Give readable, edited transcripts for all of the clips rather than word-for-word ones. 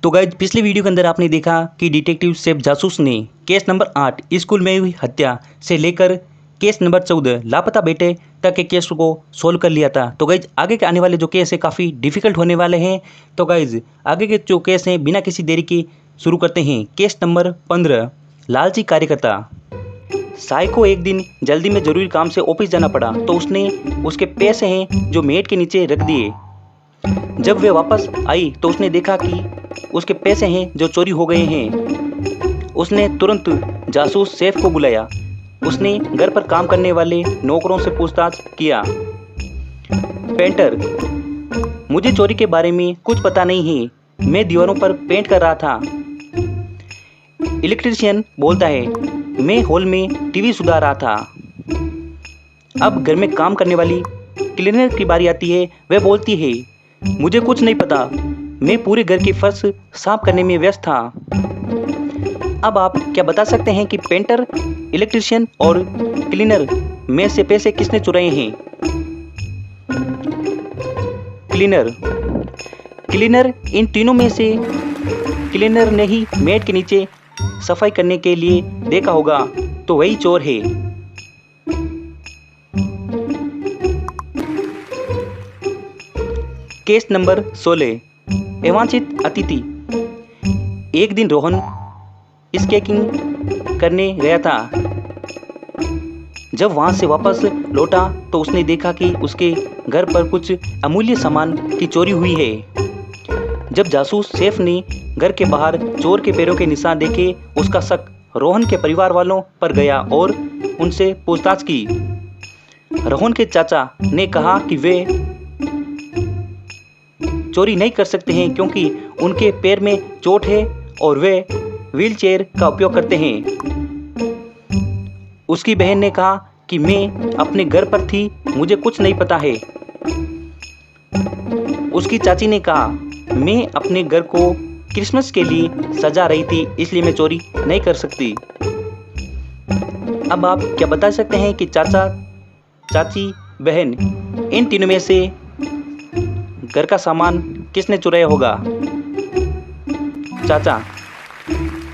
तो गाइज पिछले वीडियो के अंदर आपने देखा कि डिटेक्टिव सैफ जासूस ने केस नंबर 8 स्कूल में हुई हत्या से लेकर केस नंबर 14 लापता बेटे तक के केस को सोल्व कर लिया था। तो गाइज आगे के आने वाले जो केस है काफ़ी डिफिकल्ट होने वाले हैं। तो गाइज आगे के जो केस हैं बिना किसी देरी के शुरू करते हैं। केस नंबर 15 लालची कार्यकर्ता। साई को एक दिन जल्दी में ज़रूरी काम से ऑफिस जाना पड़ा तो उसने उसके पैसे हैं जो मेट के नीचे रख दिए। जब वे वापस आई तो उसने देखा कि उसके पैसे हैं जो चोरी हो गए हैं। उसने तुरंत जासूस सैफ को बुलाया। उसने घर पर काम करने वाले नौकरों से पूछताछ किया। पेंटर, मुझे चोरी के बारे में कुछ पता नहीं है, मैं दीवारों पर पेंट कर रहा था। इलेक्ट्रीशियन बोलता है, मैं हॉल में टीवी सुधार रहा था। अब घर में काम करने वाली क्लीनर की बारी आती है। वह बोलती है, मुझे कुछ नहीं पता, मैं पूरे घर की फर्श साफ करने में व्यस्त था। अब आप क्या बता सकते हैं कि पेंटर, इलेक्ट्रीशियन और क्लीनर में से पैसे किसने चुराए हैं? क्लीनर इन तीनों में से क्लीनर ने ही मेट के नीचे सफाई करने के लिए देखा होगा, तो वही चोर है। केस नंबर 16 अवांछित अतिथि। एक दिन रोहन स्केटिंग करने गया था। जब वहां से वापस लौटा तो उसने देखा कि उसके घर पर कुछ अमूल्य सामान की चोरी हुई है। जब जासूस सैफ ने घर के बाहर चोर के पैरों के निशान देखे, उसका शक रोहन के परिवार वालों पर गया और उनसे पूछताछ की। रोहन के चाचा ने कहा कि वे चोरी नहीं कर सकते हैं क्योंकि उनके पैर में चोट है और वे व्हीलचेयर का उपयोग करते हैं। उसकी बहन ने कहा कि मैं अपने घर पर थी, मुझे कुछ नहीं पता है। उसकी चाची ने कहा, मैं अपने घर को क्रिसमस के लिए सजा रही थी, इसलिए मैं चोरी नहीं कर सकती। अब आप क्या बता सकते हैं कि चाचा, चाची, बहन इन तीनों में से घर का सामान किसने चुराया होगा? चाचा।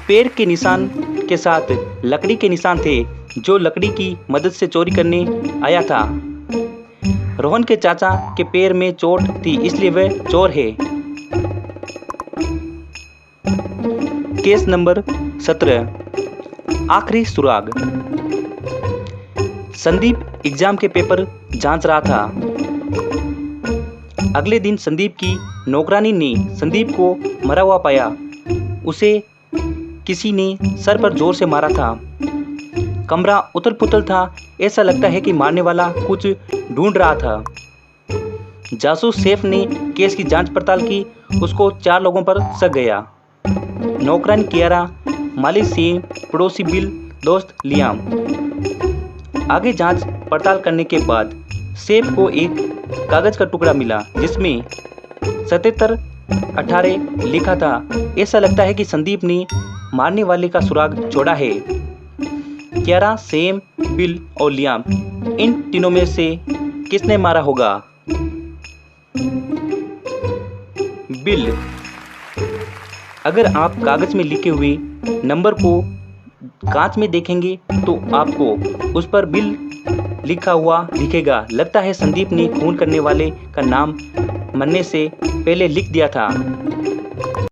पैर के निशान के साथ लकड़ी के निशान थे जो लकड़ी की मदद से चोरी करने आया था। रोहन के चाचा के पैर में चोट थी, इसलिए वह चोर है। केस नंबर 17 आखिरी सुराग। संदीप एग्जाम के पेपर जांच रहा था। अगले दिन संदीप की नौकरानी ने संदीप को मरा हुआ पाया। उसे किसी ने सर पर जोर से मारा था। कमरा उथल पुथल था, ऐसा लगता है कि मारने वाला कुछ ढूंढ रहा था। जासूस सैफ ने केस की जांच पड़ताल की। उसको 4 लोगों पर शक गया। नौकरानी कियारा, मालिक सेम, पड़ोसी बिल, दोस्त लियाम। आगे जांच पड़ताल करने के बाद सैफ को एक कागज का टुकड़ा मिला जिसमें 77-18 लिखा था। ऐसा लगता है कि संदीप ने मारने वाले का सुराग छोड़ा है। कियारा, सेम, बिल और लियाम इन तीनों में से किसने मारा होगा? बिल। अगर आप कागज में लिखे हुए नंबर को कांच में देखेंगे तो आपको उस पर बिल लिखा हुआ दिखेगा। लगता है संदीप ने खून करने वाले का नाम मरने से पहले लिख दिया था।